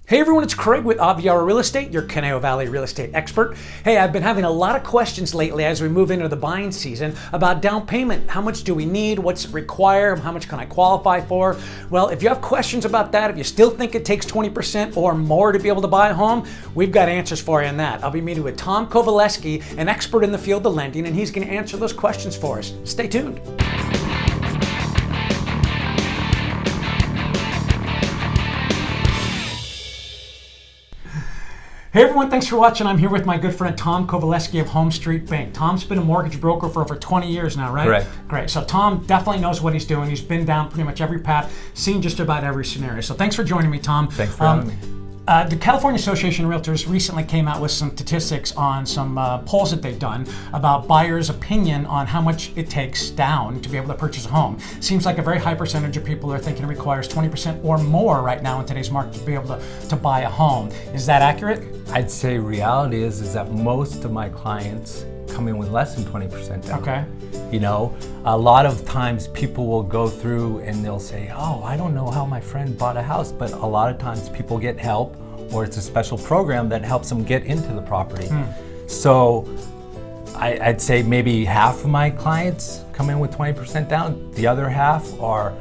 Hey everyone, it's Craig with Aviara Real Estate, your Conejo Valley real estate expert. Hey, I've been having a lot of questions lately as we move into the buying season about down payment. How much do we need? What's it require? How much can I qualify for? Well, if you have questions about that, if you still think it takes 20% or more to be able to buy a home, we've got answers for you on that. I'll be meeting with Tom Covaleski, an expert in the field of lending, and he's going to answer those questions for us. Stay tuned. Hey everyone, thanks for watching. I'm here with my good friend Tom Covaleski of Home Street Bank. Tom's been a mortgage broker for over 20 years now, right? Correct. Great. So Tom definitely knows what he's doing. He's been down pretty much every path, seen just about every scenario. So thanks for joining me, Tom. Thanks for having me. The California Association of Realtors recently came out with some statistics on some polls that they've done about buyers' opinion on how much it takes down to be able to purchase a home. Seems like a very high percentage of people are thinking it requires 20% or more right now in today's market to be able to buy a home. Is that accurate? I'd say reality is that most of my clients come in with less than 20% down. Okay. You know, a lot of times people will go through and they'll say, oh, I don't know how my friend bought a house, but a lot of times people get help or it's a special program that helps them get into the property. So I'd say maybe half of my clients come in with 20% down. The other half are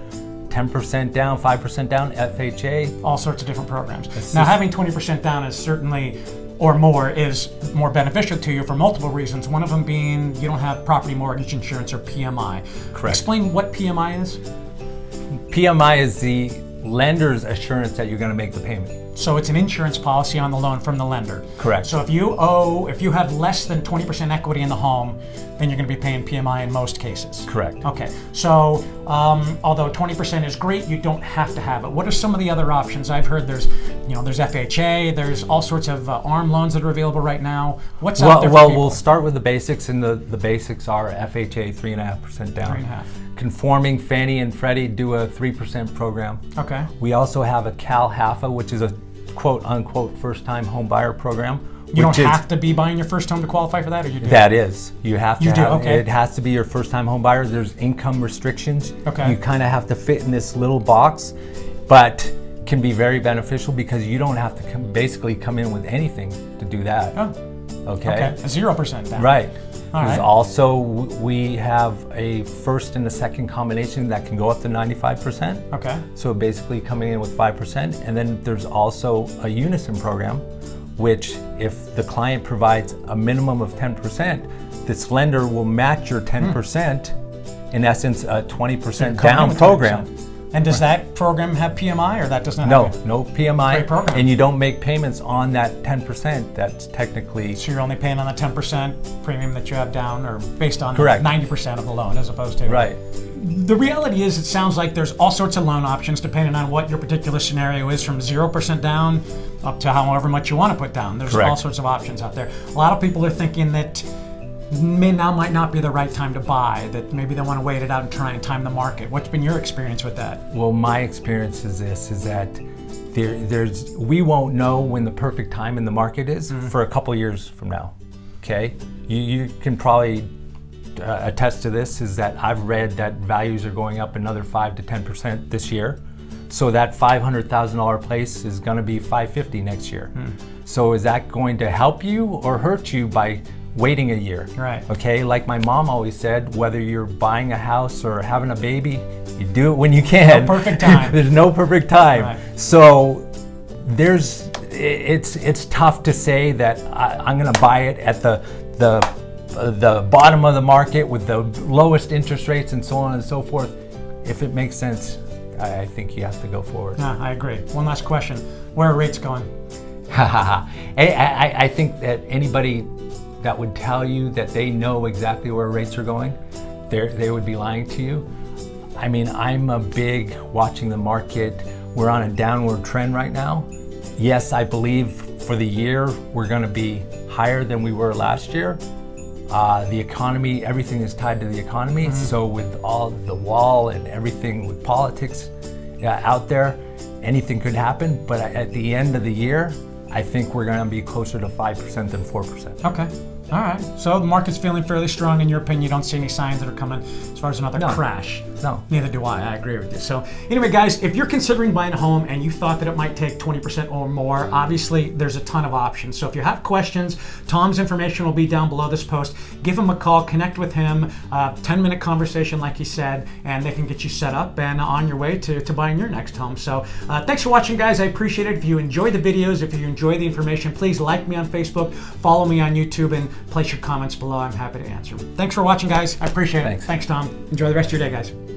10% down, 5% down, FHA. All sorts of different programs. Now, having 20% down is certainly, or more, is more beneficial to you for multiple reasons. One of them being you don't have property mortgage insurance or PMI. Correct. Explain what PMI is. PMI is the lender's assurance that you're going to make the payment. So it's an insurance policy on the loan from the lender. Correct. So if you have less than 20% equity in the home, then you're going to be paying PMI in most cases. Correct. Okay. So although 20% is great, you don't have to have it. What are some of the other options? I've heard there's FHA, there's all sorts of ARM loans that are available right now. What's out there for people? We'll start with the basics, and the basics are FHA 3.5% down. 3.5. Conforming Fannie and Freddie do a 3% program. Okay. We also have a Cal HAFA, which is a quote-unquote first-time home buyer program. You don't have to be buying your first home to qualify for that, or you do? That is. You have to. You do, okay. It has to be your first-time home buyer. There's income restrictions. Okay. You kind of have to fit in this little box, but can be very beneficial because you don't have to basically come in with anything to do that. Oh. Okay. A 0% down. Right. All right. Also, we have a first and a second combination that can go up to 95%. Okay. So basically coming in with 5%. And then there's also a unison program, which if the client provides a minimum of 10%, this lender will match your 10%, in essence, a 20% down program. 20%. And does that program have PMI, or that does not have it? No PMI. Great program. And you don't make payments on that 10%. That's technically... So you're only paying on the 10% premium that you have down, or based on Correct. 90% of the loan as opposed to... Right. The reality is, it sounds like there's all sorts of loan options depending on what your particular scenario is, from 0% down up to however much you want to put down. There's Correct. all sorts of options out there. A lot of people are thinking that might not be the right time to buy, that maybe they want to wait it out and try and time the market. What's been your experience with that? Well, my experience is that we won't know when the perfect time in the market is for a couple years from now. Okay, you can probably attest to this, is that I've read that values are going up another 5 to 10% this year. So that $500,000 place is going to be $550,000 next year. So is that going to help you or hurt you by waiting a year? Right. Okay, like my mom always said, whether you're buying a house or having a baby, you do it when you can. No perfect time. There's no perfect time. Right. So it's tough to say that I'm going to buy it at the bottom of the market with the lowest interest rates and so on and so forth. If it makes sense, I think you have to go forward. Yeah, I agree. One last question. Where are rates going? I think that anybody that would tell you that they know exactly where rates are going, they would be lying to you. I mean, I'm a big watching the market. We're on a downward trend right now. Yes, I believe for the year we're going to be higher than we were last year. The economy, everything is tied to the economy. So with all the wall and everything with politics out there, anything could happen. But at the end of the year, I think we're going to be closer to 5% than 4%. Okay. All right. So the market's feeling fairly strong in your opinion. You don't see any signs that are coming as far as another crash. No. Neither do I. I agree with you. So anyway, guys, if you're considering buying a home and you thought that it might take 20% or more, obviously there's a ton of options. So if you have questions, Tom's information will be down below this post. Give him a call, connect with him, 10-minute conversation like he said, and they can get you set up and on your way to buying your next home. So thanks for watching, guys. I appreciate it. If you enjoy the videos, if you enjoy the information, please like me on Facebook, follow me on YouTube, and place your comments below. I'm happy to answer. Thanks for watching, guys. I appreciate it. Thanks. Thanks, Tom. Enjoy the rest of your day, guys.